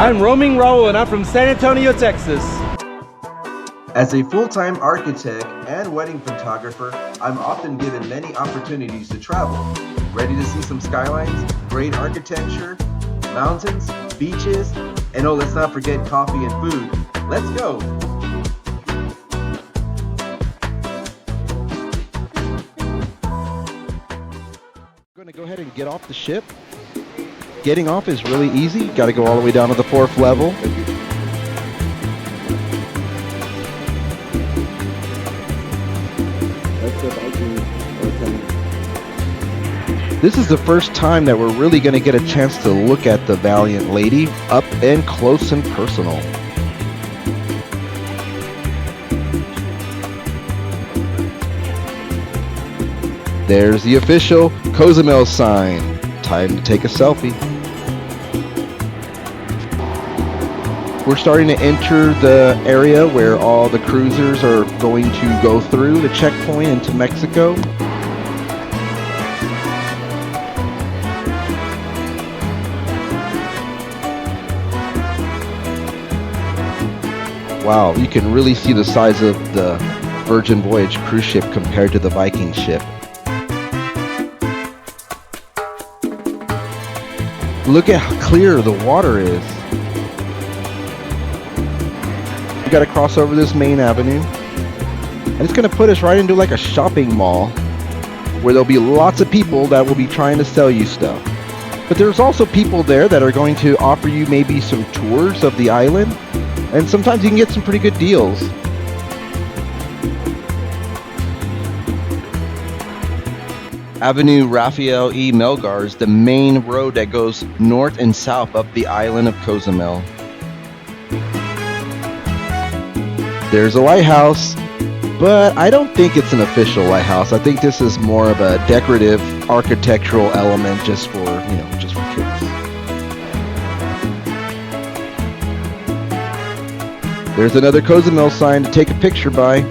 I'm Roaming Raul and I'm from San Antonio, Texas. As a full-time architect and wedding photographer, I'm often given many opportunities to travel. Ready to see some skylines, great architecture, mountains, beaches, and oh, let's not forget coffee and food. Let's go! We're going to go ahead and get off the ship. Getting off is really easy. Got to go all the way down to the 4th level. This is the first time that we're really going to get a chance to look at the Valiant Lady up and close and personal. There's the official Cozumel sign. Time to take a selfie. We're starting to enter the area where all the cruisers are going to go through the checkpoint into Mexico. Wow, you can really see the size of the Virgin Voyage cruise ship compared to the Viking ship. Look at how clear the water is. We got to cross over this main avenue, and it's going to put us right into like a shopping mall where there'll be lots of people that will be trying to sell you stuff. But there's also people there that are going to offer you maybe some tours of the island, and sometimes you can get some pretty good deals. Avenue Rafael E. Melgar is the main road that goes north and south up the island of Cozumel. There's a lighthouse, but I don't think it's an official lighthouse. I think this is more of a decorative architectural element just for, just for kids. There's another Cozumel sign to take a picture by.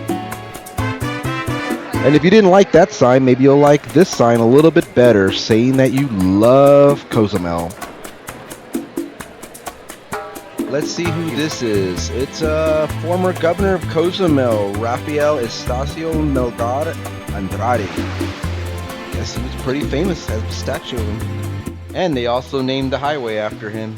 And if you didn't like that sign, maybe you'll like this sign a little bit better, saying that you love Cozumel. Let's see who this is. It's a former governor of Cozumel, Rafael Estacio Melgar Andrade. Guess he was pretty famous, has a statue of him. And they also named the highway after him.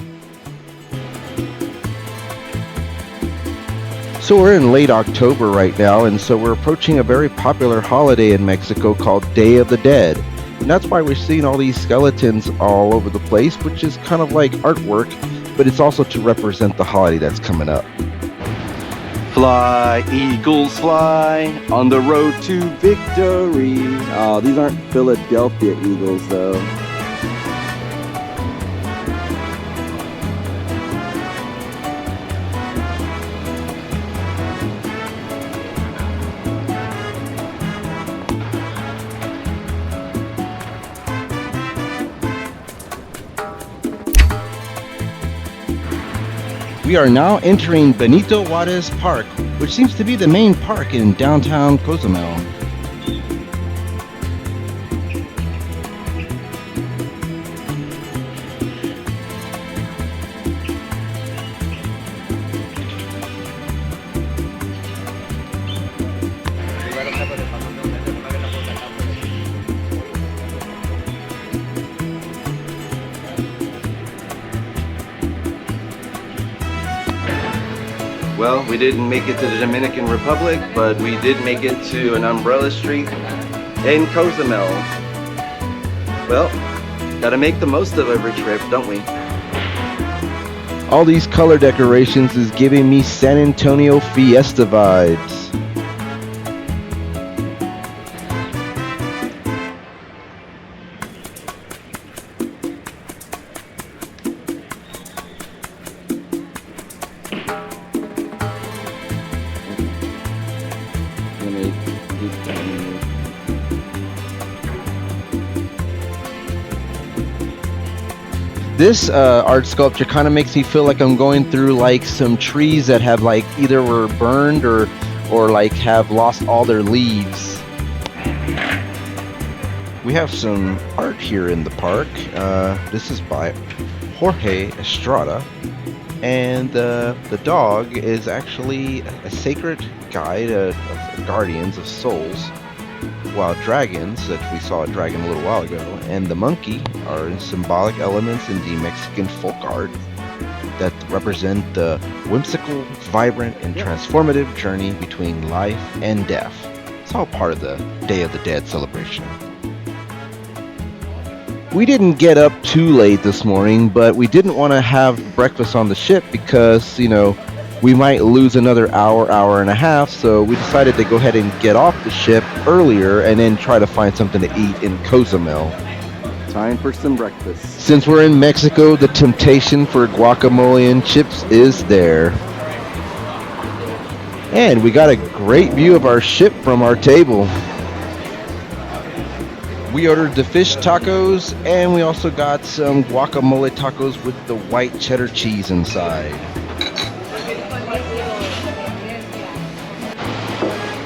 So we're in late October right now, and so we're approaching a very popular holiday in Mexico called Day of the Dead. And that's why we're seeing all these skeletons all over the place, which is kind of like artwork, but it's also to represent the holiday that's coming up. Fly, eagles fly, on the road to victory. Oh, these aren't Philadelphia Eagles though. We are now entering Benito Juarez Park, which seems to be the main park in downtown Cozumel. Well, we didn't make it to the Dominican Republic, but we did make it to an umbrella street in Cozumel. Well, gotta make the most of every trip, don't we? All these color decorations is giving me San Antonio Fiesta vibes. This art sculpture kind of makes me feel like I'm going through like some trees that have like either were burned or like have lost all their leaves. We have some art here in the park. This is by Jorge Estrada. And the dog is actually a sacred guide of guardians of souls, while dragons, that we saw a dragon a little while ago, and the monkey are symbolic elements in the Mexican folk art that represent the whimsical, vibrant, and transformative journey between life and death. It's all part of the Day of the Dead celebration. We didn't get up too late this morning, but we didn't want to have breakfast on the ship because, we might lose another hour and a half, so we decided to go ahead and get off the ship earlier and then try to find something to eat in Cozumel. Time for some breakfast. Since we're in Mexico, the temptation for guacamole and chips is there. And we got a great view of our ship from our table. We ordered the fish tacos, and we also got some guacamole tacos with the white cheddar cheese inside.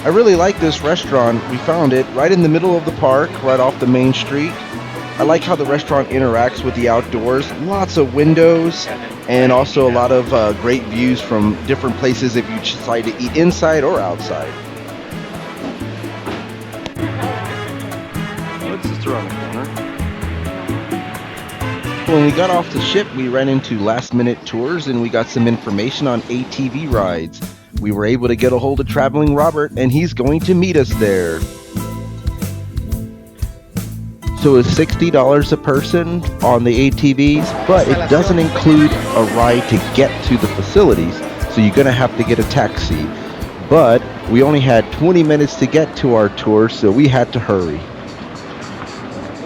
I really like this restaurant. We found it right in the middle of the park, right off the main street. I like how the restaurant interacts with the outdoors. Lots of windows and also a lot of great views from different places if you decide to eat inside or outside. It's just around the corner. When we got off the ship, we ran into last-minute tours and we got some information on ATV rides. We were able to get a hold of Traveling Robert, and he's going to meet us there. So it's $60 a person on the ATVs, but it doesn't include a ride to get to the facilities, so you're going to have to get a taxi. But we only had 20 minutes to get to our tour, so we had to hurry.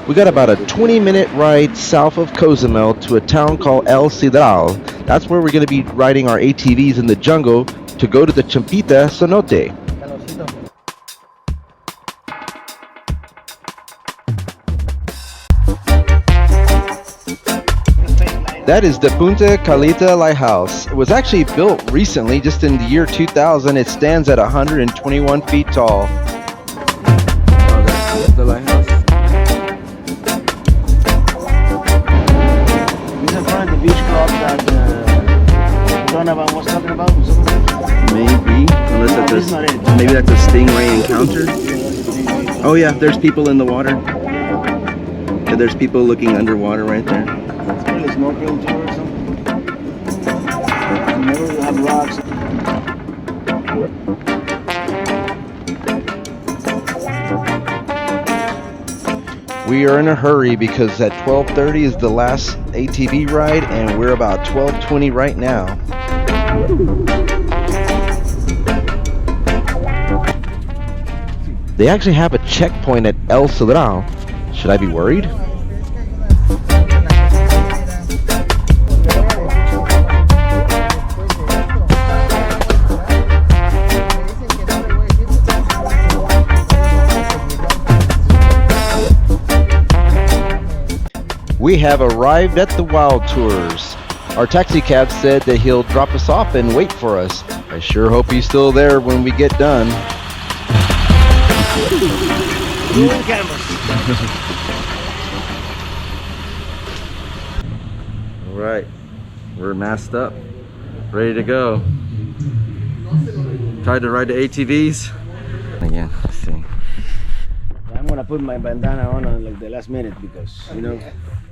We got about a 20-minute ride south of Cozumel to a town called El Cedral. That's where we're going to be riding our ATVs in the jungle to go to the Chempita Cenote. That is the Punta Calita Lighthouse. It was actually built recently, just in the year 2000. It stands at 121 feet tall. Oh, that's the lighthouse. This is in front of the beach club that Donovan was talking about. Maybe. Unless that's This is not it. maybe that's a stingray encounter. Oh yeah, there's people in the water. Yeah, there's people looking underwater right there. It's probably a snorkeling tour or something. Remember, you have rocks. We are in a hurry because at 12:30 is the last ATV ride, and we're about 12:20 right now. They actually have a checkpoint at El Cedral. Should I be worried? We have arrived at the Wild Tours. Our taxi cab said that he'll drop us off and wait for us. I sure hope he's still there when we get done. Moving cameras. All right, we're masked up, ready to go. Tried to ride the ATVs. Again, let's see. I'm gonna put my bandana on like the last minute because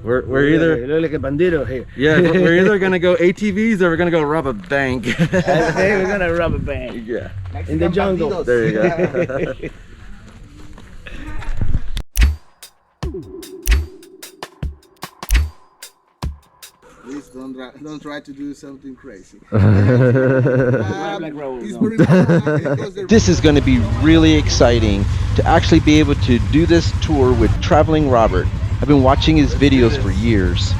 We're either you look like a bandito here. yeah we're either gonna go ATVs or we're gonna go rob a bank. Hey, we're gonna rob a bank Yeah, in the jungle. there you go. Please don't try to do something crazy. Like Raul, It's no. very important because they're This is going to be really exciting to actually be able to do this tour with Traveling Robert. I've been watching his videos for years.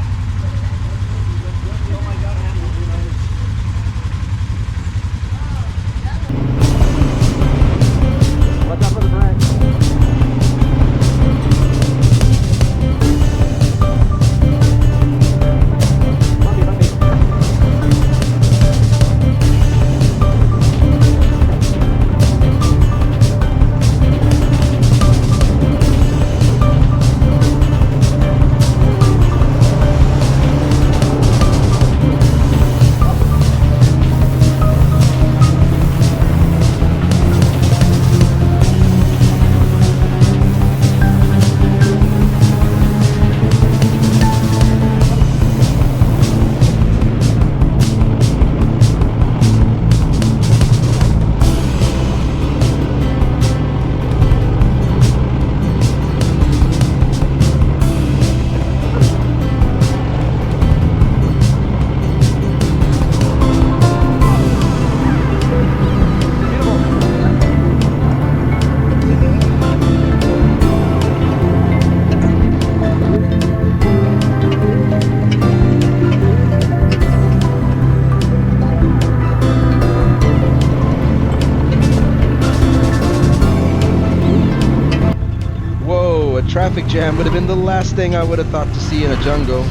traffic jam would have been the last thing I would have thought to see in a jungle.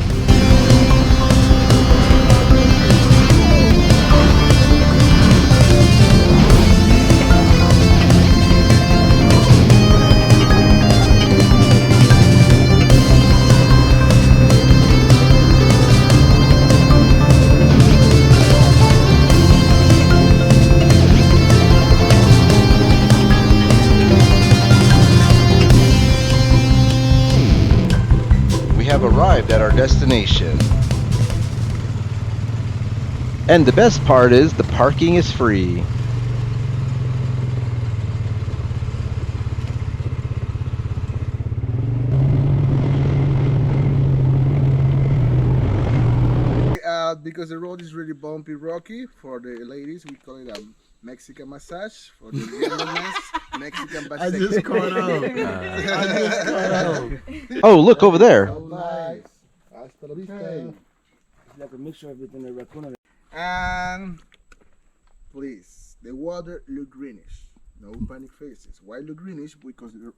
Arrived at our destination. And the best part is the parking is free. Because the road is really bumpy, rocky. For the ladies, we call it a Mexican massage. For the gentlemen, Mexican massage. I just caught out. Oh, look over there. So nice. Hasta la vista. It's like a mixture of between a raccoon And please, the water look greenish. No panic faces. Why look greenish? Because the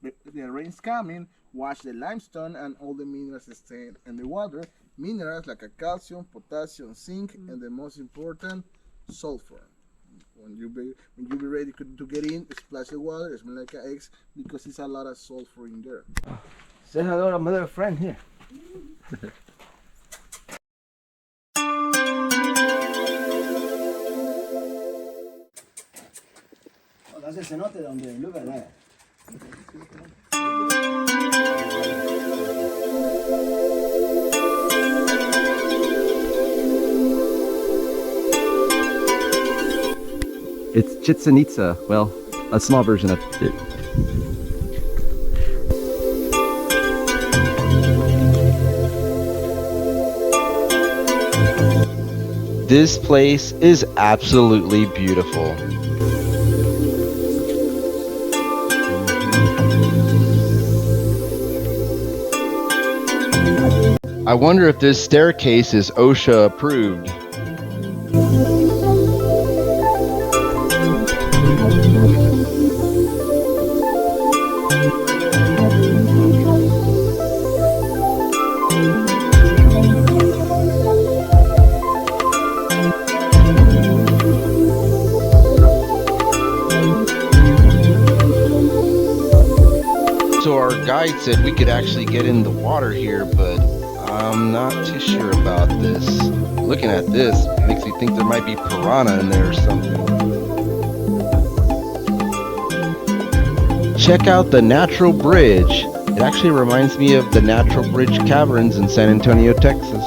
rain's coming. Wash the limestone and all the minerals stay in the water. Minerals like a calcium, potassium, zinc, and the most important, sulfur. When you be ready to get in, splash the water, smell like eggs because it's a lot of sulfur in there. Say hello to my little friend here. Oh, that's a cenote down there. Look at that. It's Chichen Itza. Well, a small version of it. This place is absolutely beautiful. I wonder if this staircase is OSHA approved. So our guide said we could actually get in the water here, but I'm not too sure about this. Looking at this makes me think there might be piranha in there or something. Check out the Natural Bridge. It actually reminds me of the Natural Bridge Caverns in San Antonio, Texas.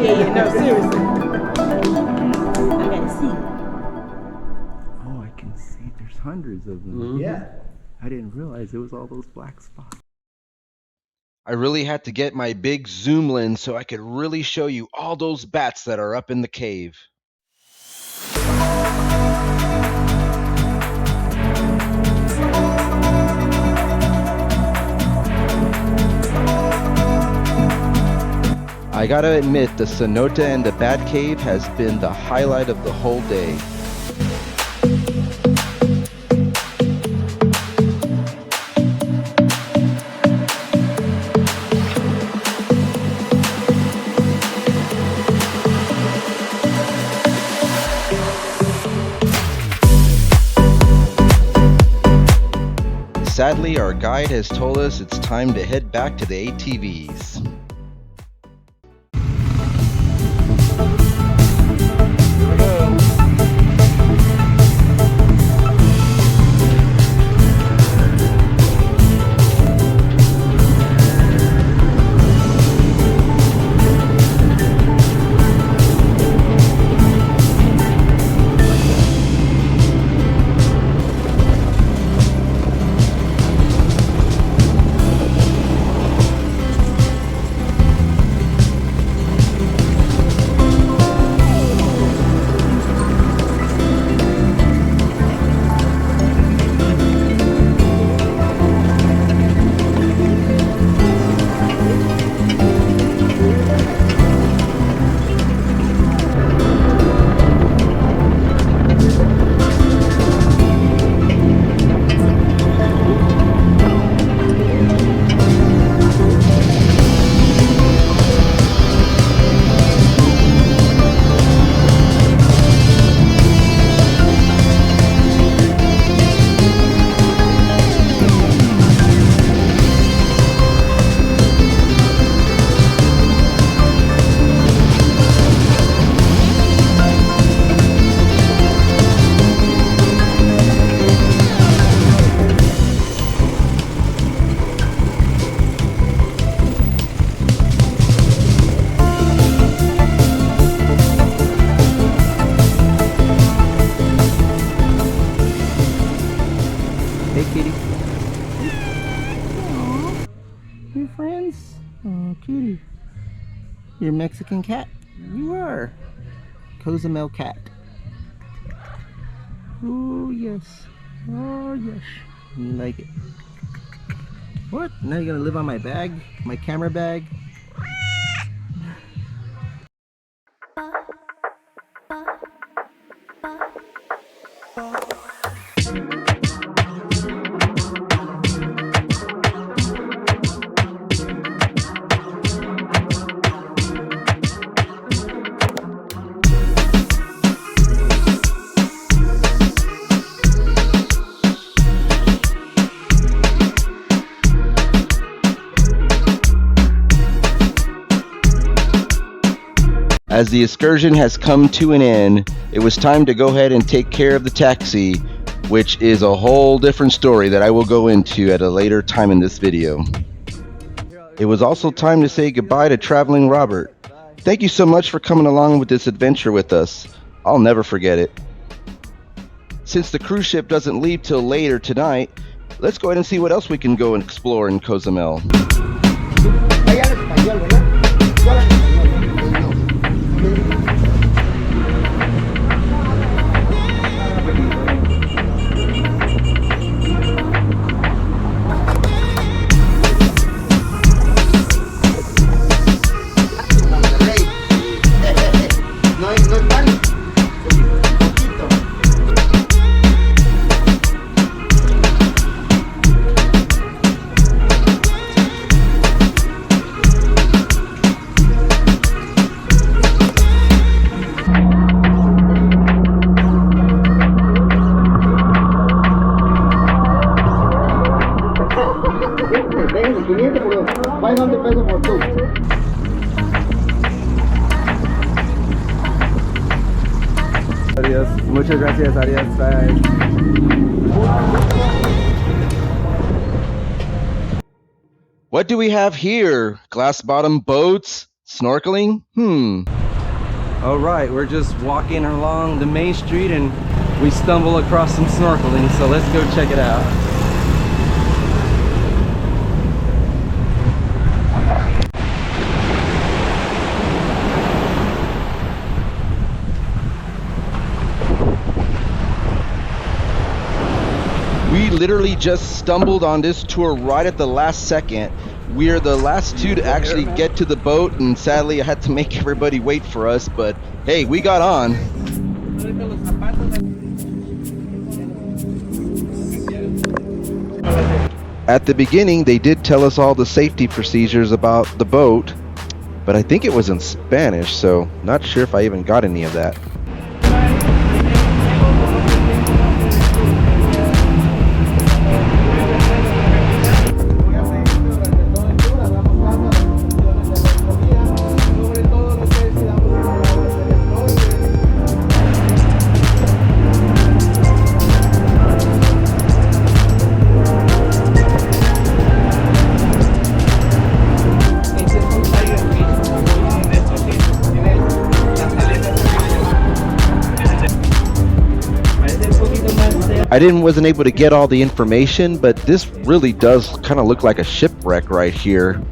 Yeah, no, seriously. I gotta see. Oh, I can see there's hundreds of them. Yeah. I didn't realize it was all those black spots. I really had to get my big zoom lens so I could really show you all those bats that are up in the cave. I gotta admit, the cenote and the Bat Cave has been the highlight of the whole day. Sadly, our guide has told us it's time to head back to the ATVs. Kitty. You're a Mexican cat? You are. Cozumel cat. Oh yes. Oh yes. You like it. What? Now you're gonna live on my bag? My camera bag? As the excursion has come to an end, it was time to go ahead and take care of the taxi, which is a whole different story that I will go into at a later time in this video. It was also time to say goodbye to Traveling Robert. Thank you so much for coming along with this adventure with us. I'll never forget it. Since the cruise ship doesn't leave till later tonight, let's go ahead and see what else we can go and explore in Cozumel. Adiós. Muchas gracias. Adiós. Bye. What do we have here? Glass bottom boats? Snorkeling? Alright, we're just walking along the main street and we stumble across some snorkeling, so let's go check it out. We literally just stumbled on this tour right at the last second. We are the last two to actually get to the boat, and sadly I had to make everybody wait for us, but hey, we got on. At the beginning, they did tell us all the safety procedures about the boat, but I think it was in Spanish, so not sure if I even got any of that. Wasn't able to get all the information, but this really does kind of look like a shipwreck right here.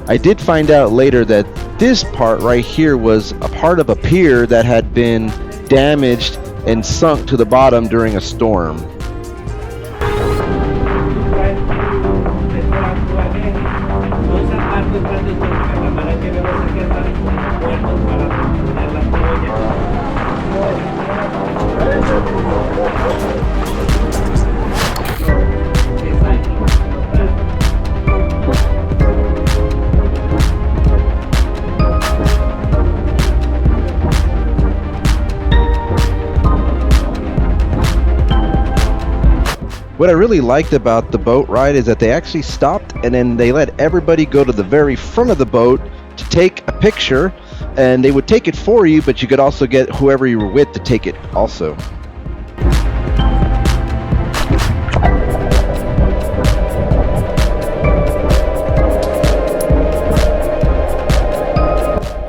I did find out later that this part right here was a part of a pier that had been damaged and sunk to the bottom during a storm. What I really liked about the boat ride is that they actually stopped and then they let everybody go to the very front of the boat to take a picture, and they would take it for you, but you could also get whoever you were with to take it also.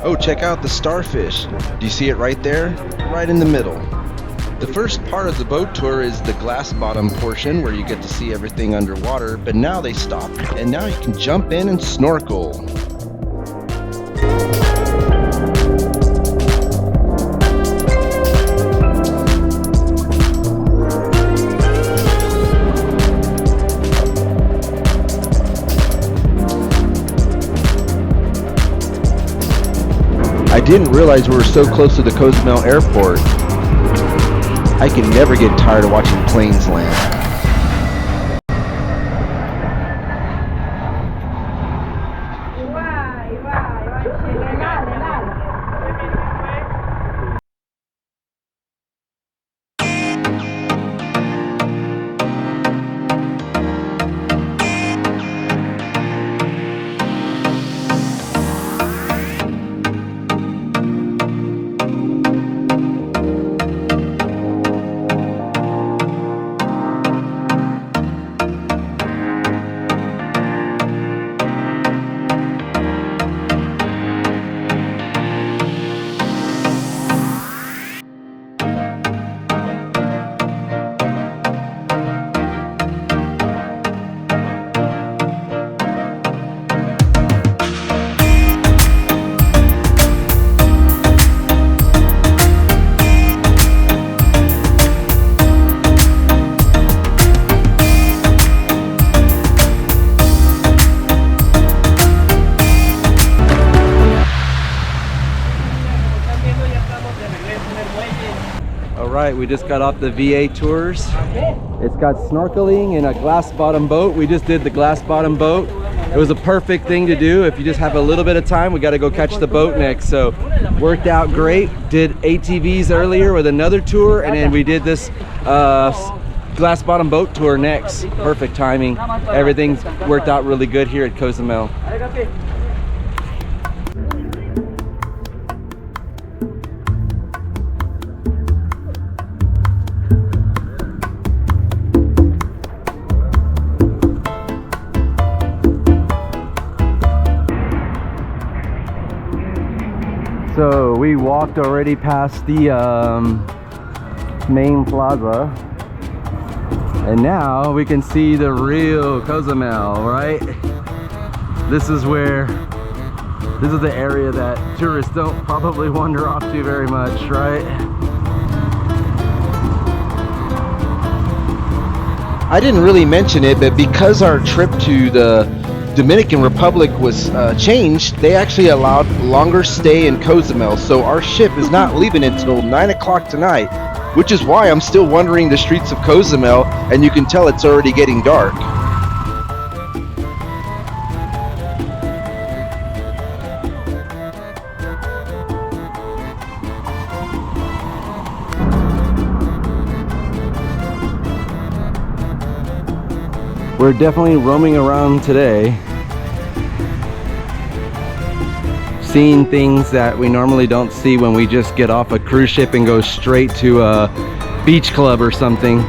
Oh, check out the starfish. Do you see it right there? Right in the middle. The first part of the boat tour is the glass bottom portion where you get to see everything underwater, but now they stopped and now you can jump in and snorkel. I didn't realize we were so close to the Cozumel airport. I can never get tired of watching planes land. Alright, we just got off the VA tours. It's got snorkeling and a glass bottom boat. We just did the glass bottom boat. It was a perfect thing to do if you just have a little bit of time. We got to go catch the boat next, so worked out great. Did ATVs earlier with another tour, and then we did this glass bottom boat tour next. Perfect timing. Everything's worked out really good here at Cozumel. So we walked already past the main plaza, and now we can see the real Cozumel, right? This is where This is the area that tourists don't probably wander off to very much, right? I didn't really mention it, but because our trip to the Dominican Republic was changed, they actually allowed longer stay in Cozumel, so our ship is not leaving until 9 o'clock tonight, which is why I'm still wandering the streets of Cozumel, and you can tell it's already getting dark. We're definitely roaming around today, seeing things that we normally don't see when we just get off a cruise ship and go straight to a beach club or something.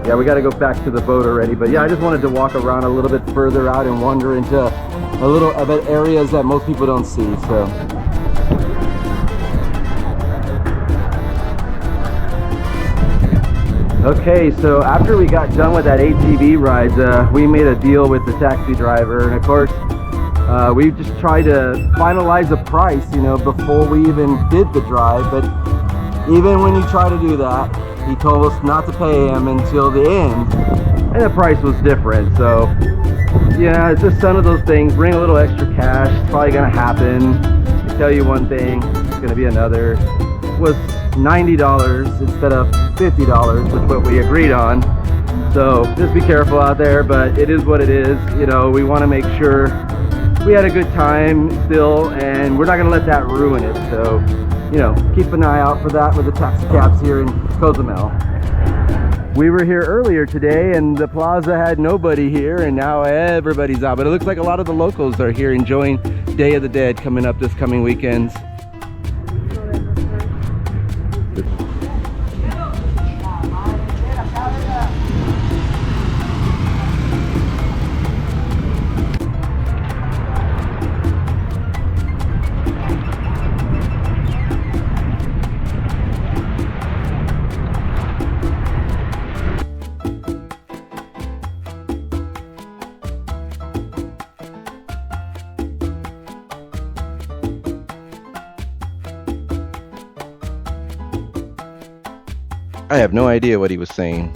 Yeah, we got to go back to the boat already, but yeah, I just wanted to walk around a little bit further out and wander into a bit areas that most people don't see. So okay, so after we got done with that ATV ride, we made a deal with the taxi driver, and of course we just tried to finalize a price, you know, before we even did the drive. But even when you try to do that, he told us not to pay him until the end, and the price was different. So yeah, it's just some of those things. Bring a little extra cash, it's probably gonna happen. They tell you one thing, it's gonna be another. It was $90 instead of $50, which is what we agreed on. So just be careful out there, but it is what it is. You know, we want to make sure we had a good time still, and we're not gonna let that ruin it. So, you know, keep an eye out for that with the taxi cabs here in Cozumel. We were here earlier today and the plaza had nobody here, and now everybody's out. But it looks like a lot of the locals are here enjoying Day of the Dead coming up this coming weekends. I have no idea what he was saying.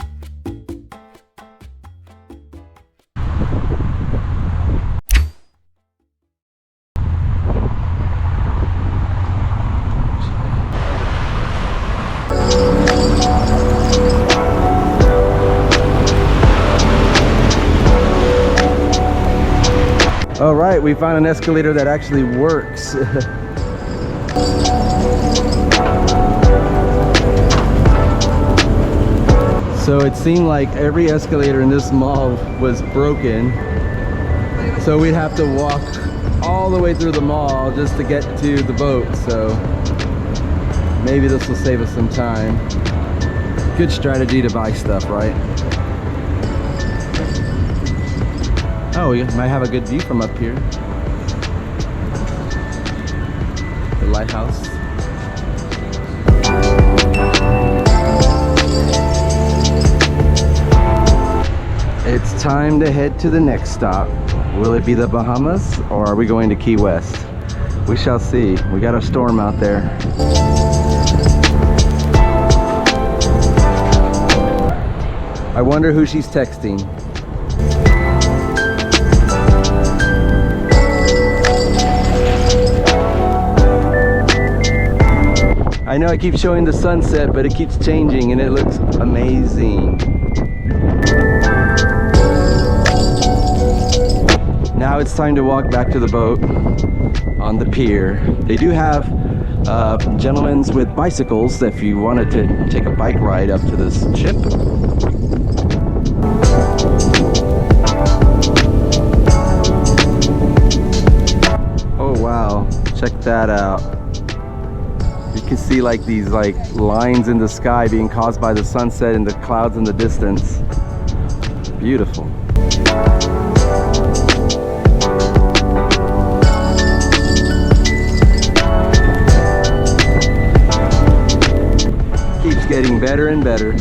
All right, we found an escalator that actually works. So it seemed like every escalator in this mall was broken. So we'd have to walk all the way through the mall just to get to the boat. So maybe this will save us some time. Good strategy to buy stuff, right? Oh, we might have a good view from up here. The lighthouse. It's time to head to the next stop. Will it be the Bahamas or are we going to Key West? We shall see. We got a storm out there. I wonder who she's texting. I know I keep showing the sunset, but it keeps changing and it looks amazing. Now it's time to walk back to the boat on the pier. They do have gentlemen with bicycles if you wanted to take a bike ride up to this ship. Oh wow, check that out. You can see like these lines in the sky being caused by the sunset and the clouds in the distance. Beautiful. getting better and better.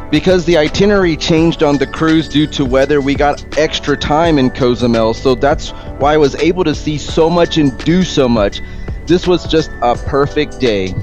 Because the itinerary changed on the cruise due to weather, we got extra time in Cozumel, so that's why I was able to see so much and do so much. This was just a perfect day.